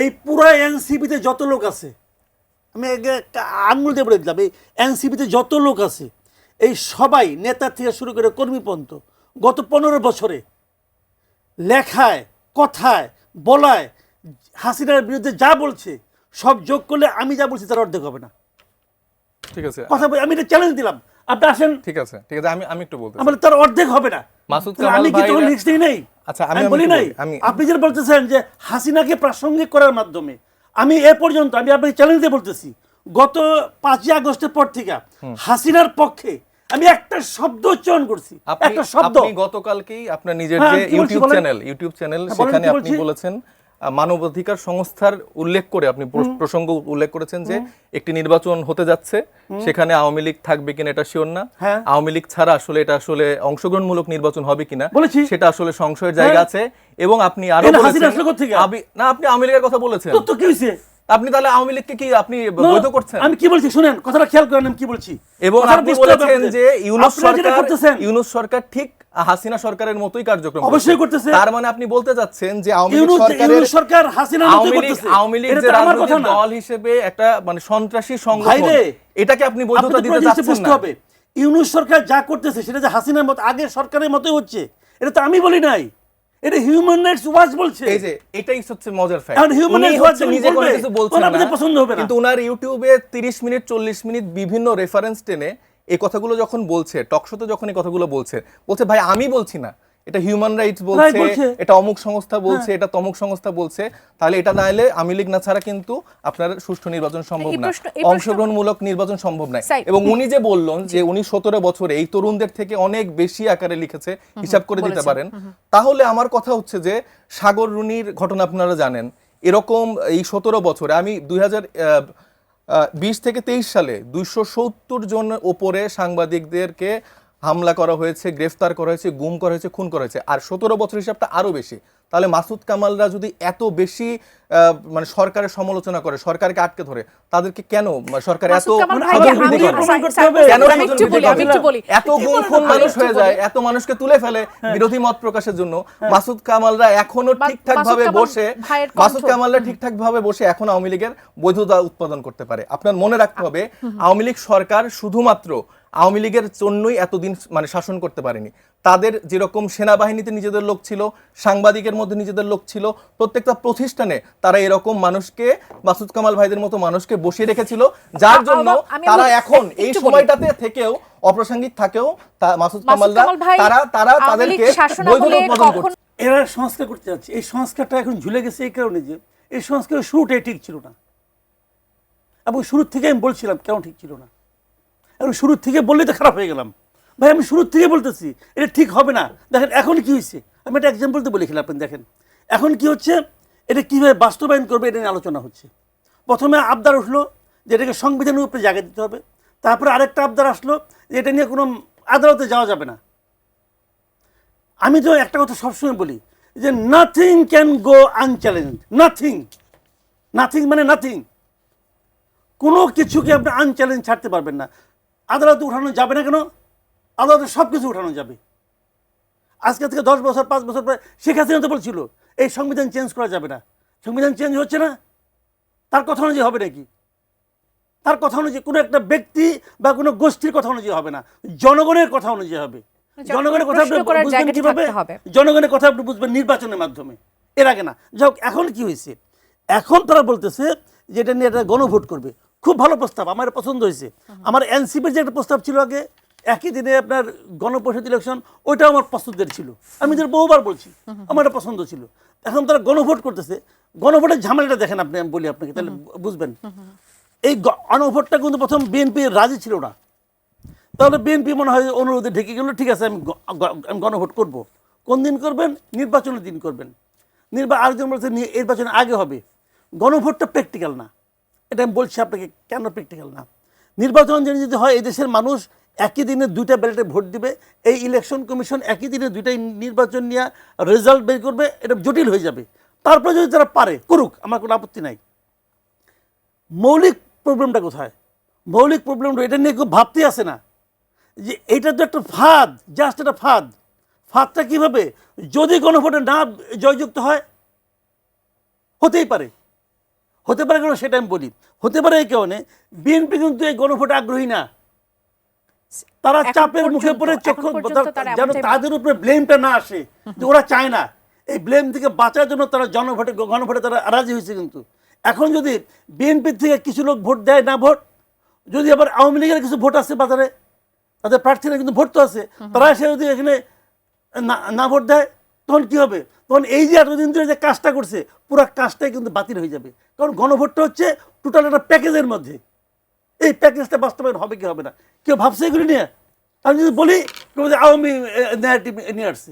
এই পুরো এনসিপিতে যত লোক আছে, আমি আঙুল দিয়ে বলে দিলাম, এই এনসিপিতে যত লোক আছে এই সবাই নেতা থেকে শুরু করে কর্মীপন্ত গত 15 বছরে লেখায় কথায় বলায় হাসিনার বিরুদ্ধে যা বলছে সব যোগ করলে আমি যা বলছি তার অর্ধেক হবে না। ঠিক আছে, কথা আমি এটা চ্যালেঞ্জ দিলাম, আপনি আসেন। ঠিক আছে, ঠিক আছে, আমি একটু বলতে আমার তার অর্ধেক হবে না। মাসুদ কামাল আমি কি ভাই, তখন লিখতেই নেই? আচ্ছা আমি বলি নাই। আপনি যেটা বলতেছেন যে হাসিনাকে প্রাসঙ্গিক করার মাধ্যমে, আমি এ পর্যন্ত আমি আপনাকে চ্যালেঞ্জ দিয়ে বলতেছি, গত 5 আগস্টের পর থেকে হাসিনার পক্ষে আমি একটা শব্দ উচ্চারণ করছি, একটা শব্দ। আপনি গতকালকেই আপনার নিজের যে ইউটিউব চ্যানেল সেখানে আপনি বলেছেন মানবাধিকার সংস্থার উল্লেখ করে আপনি প্রসঙ্গ উল্লেখ করেছেন যে একটি নির্বাচন হতে যাচ্ছে, সেখানে আওয়ামী লীগ থাকবে কিনা এটা শিওর না, আওয়ামী লীগ ছাড়া আসলে এটা আসলে অংশগ্রহণমূলক নির্বাচন হবে কিনা সেটা আসলে সংশয়ের জায়গা আছে। এবং আপনি আরো বলেছেন না, আপনি আওয়ামী লীগের কথা বলেছেন, তো কি হইছে? আপনি তাহলে আওয়ামী লীগকে কি আপনি বৈধ করছেন? আমি কি বলছি শুনেন, কথাটা খেয়াল করেন আমি কি বলছি। এবং আপনি বলেছেন যে ইউনূস সরকার ঠিক হাসিনা সরকারের মতোই কার্যক্রম অবশ্যই করতেছে। তার মানে আপনি বলতে যাচ্ছেন যে আওয়ামী সরকার হাসিনার মতোই করতেছে। আওয়ামী লীগ যে রাজনৈতিক দল হিসেবে একটা মানে সন্ত্রাসী সংগঠন, এটাকে আপনি বৈধতা দিতে যাচ্ছেন না। ইউনূস সরকার যা করতেছে সেটা যে হাসিনার মতো আগের সরকারের মতোই হচ্ছে, এটা তো আমি বলি নাই, এটা হিউম্যান রাইটস ওয়াচ বলছে। এই যে এটাই হচ্ছে মজার ফ্যাক্ট, আর হিউম্যান রাইটস ওয়াচ নিজে কোনো কিছু বলছেন না, আপনাদের পছন্দ হবে না, কিন্তু ওনার ইউটিউবে 30 মিনিট 40 মিনিট বিভিন্ন রেফারেন্স টেনে এই কথাগুলো যখন বলছে, টক শোতে যখন এই কথাগুলো বলছে ভাই আমি বলছি না, এটা হিউম্যান রাইটস বলছে, এটা অমুক সংস্থা বলছে, এটা তমুক সংস্থা বলছে, তাহলে এটা না এলে আওয়ামী লীগ না ছাড়া কিন্তু আপনার সুষ্ঠু নির্বাচন সম্ভব না, অংশগ্রহণমূলক নির্বাচন সম্ভব না। এবং উনি যে বললেন যে উনি 17 বছরে এই তরুণদের থেকে অনেক বেশি আকারে লিখেছে, হিসাব করে দিতে পারেন, তাহলে আমার কথা হচ্ছে যে সাগর রুনির ঘটনা আপনারা জানেন, এরকম এই 17 বছরে আমি 2020 থেকে 23 সালে 270 জন ওপরে সাংবাদিকদেরকে হামলা করা হয়েছে, গ্রেফতার করা হয়েছে, গুম করা হয়েছে, খুন করা হয়েছে, আর 17 বছর হিসাবটা আরো বেশি। তাহলে মাসুদ কামালরা যদি এত বেশি মানে সরকারের সমালোচনা করে, সরকারকে আটকে ধরে, তাদেরকে কেন সরকার এত এত গুম খুন মানুষ হয়ে যায়, এত মানুষকে তুলে ফেলে বিরোধী মত প্রকাশের জন্য? মাসুদ কামালরা এখনো ঠিকঠাক ভাবে বসে এখন আওয়ামী লীগের বৈধতা উৎপাদন করতে পারে। আপনার মনে রাখতে হবে আওয়ামী লীগ সরকার শুধুমাত্র আওয়ামী লীগের জন্যই এতদিন মানে শাসন করতে পারেনি। তাদের যেরকম সেনাবাহিনীতে নিজেদের লোক ছিল, সাংবাদিকের মধ্যে নিজেদের লোক ছিল, প্রত্যেকটা প্রতিষ্ঠানে তারা এরকম মানুষকে, মাসুদ কামাল ভাইদের মতো মানুষকে বসিয়ে রেখেছিল, যার জন্য তারা এখন এই সময়টাতে থেকেও অপ্রাসঙ্গিক থাকেও মাসুদ কামালরা তারা তাদেরকে বৈধতা উৎপাদন করছে। এরা সংস্কার করতে যাচ্ছে, এই সংস্কারটা এখন ঝুলে গেছে এই কারণে যে এই সংস্কারের শুরুটাই ঠিক ছিল না, এবং শুরুর থেকে আমি বলছিলাম কেন ঠিক ছিল না। এখন শুরুর থেকে বললেই তো খারাপ হয়ে গেলাম ভাই, আমি শুরুর থেকে বলতেছি এটা ঠিক হবে না। দেখেন এখন কি হয়েছে, আমি একটা এক্সাম্পল তো বলে খেলাম, আপনি দেখেন এখন কি হচ্ছে, এটা কীভাবে বাস্তবায়ন করবে এটা নিয়ে আলোচনা হচ্ছে। প্রথমে আবদার উঠলো যে এটাকে সংবিধানের উপরে জায়গা দিতে হবে, তারপরে আরেকটা আবদার আসলো যে এটা নিয়ে কোনো আদালতে যাওয়া যাবে না। আমি তো একটা কথা সবসময় বলি যে nothing can go unchallenged, nothing মানে নাথিং, কোনো কিছুকে আপনি আনচ্যালেঞ্জ ছাড়তে পারবেন না। আদালতে উঠানো যাবে না কেন? আদালতে সব কিছু উঠানো যাবে। আজকে থেকে 10 বছর 5 বছর পরে শেখ হাসিনা তো বলছিল এই সংবিধান চেঞ্জ করা যাবে না, সংবিধান চেঞ্জ হচ্ছে না, তার কথা অনুযায়ী হবে নাকি? তার কথা অনুযায়ী কোনো একটা ব্যক্তি বা কোনো গোষ্ঠীর কথা অনুযায়ী হবে না, জনগণের কথা অনুযায়ী হবে। জনগণের কথা আপনি বুঝবেন কিভাবে? জনগণের কথা আপনি বুঝবেন নির্বাচনের মাধ্যমে, এর আগে না। যাই এখন কি হয়েছে, এখন তারা বলতেছে যে এটা নিয়ে একটা গণভোট করবে। খুব ভালো প্রস্তাব, আমার পছন্দ হয়েছে। আমার এনসিপির যে একটা প্রস্তাব ছিল আগে একই দিনে আপনার গণপরিষদ ইলেকশন, ওইটাও আমার পছন্দের ছিল, আমি যেটা বহুবার বলছি আমার এটা পছন্দ ছিল। এখন তারা গণভোট করতেছে, গণভোটের ঝামেলাটা দেখেন আপনি, আমি বলি আপনাকে তাহলে বুঝবেন। এই গণভোটটা কিন্তু প্রথম বিএনপি রাজি ছিল না, তাহলে বিএনপি মনে হয় অনুরোধে ঢেকে গেল, ঠিক আছে আমি গণভোট করব। কোন দিন করবেন? নির্বাচনের দিন করবেন। আরেকজন বলছে নির্বাচনের আগে হবে। গণভোটটা প্র্যাকটিক্যাল না, এটা আমি বলছি আপনাকে কেন প্র্যাকটিক্যাল না। নির্বাচন যদি হয় এই দেশের মানুষ একই দিনে 2টা ব্যালটে ভোট দিবে, এই ইলেকশন কমিশন একই দিনে 2টাই নির্বাচন নিয়ে রেজাল্ট বের করবে, এটা জটিল হয়ে যাবে। তারপরে যদি তারা পারে করুক, আমার কোনো আপত্তি নাই। মৌলিক প্রবলেমটা কোথায়? মৌলিক প্রবলেমটা এটা নিয়ে কেউ ভাবতে আসে না যে এটা তো একটা ফাঁদ, জাস্ট একটা ফাঁদ। ফাঁদটা কীভাবে? যদি গণভোটে না জয়যুক্ত হয়, হতেই পারে হতে পারে কেন সেটা আমি বলি। হতে পারে এই কারণে বিএনপি কিন্তু এই গণভোটে আগ্রহী না, তারা চাপের মুখে পড়ে যেন তাদের উপরে ব্লেমটা না আসে, যে ওরা চায় না, এই ব্লেম থেকে বাঁচার জন্য তারা গণভোটে তারা রাজি হয়েছে। কিন্তু এখন যদি বিএনপির থেকে কিছু লোক ভোট দেয় না ভোট, যদি আবার আওয়ামী লীগের কিছু ভোট আছে বাজারে, তাদের প্রার্থীরা কিন্তু ভোট তো আছে, তারা এসে যদি এখানে না ভোট দেয় তখন কি হবে? তখন এই যে এতদিন ধরে যে কাজটা করছে পুরো কাজটাই কিন্তু বাতিল হয়ে যাবে। কারণ গণভোটটা হচ্ছে টোটাল একটা প্যাকেজের মধ্যে, এই প্যাকেজটা বাস্তবায়ন হবে কি হবে না কেউ ভাবছে এগুলি নিয়ে। আমি যদি বলি আওয়ামী ন্যারেটিভ নিয়ে আসছে,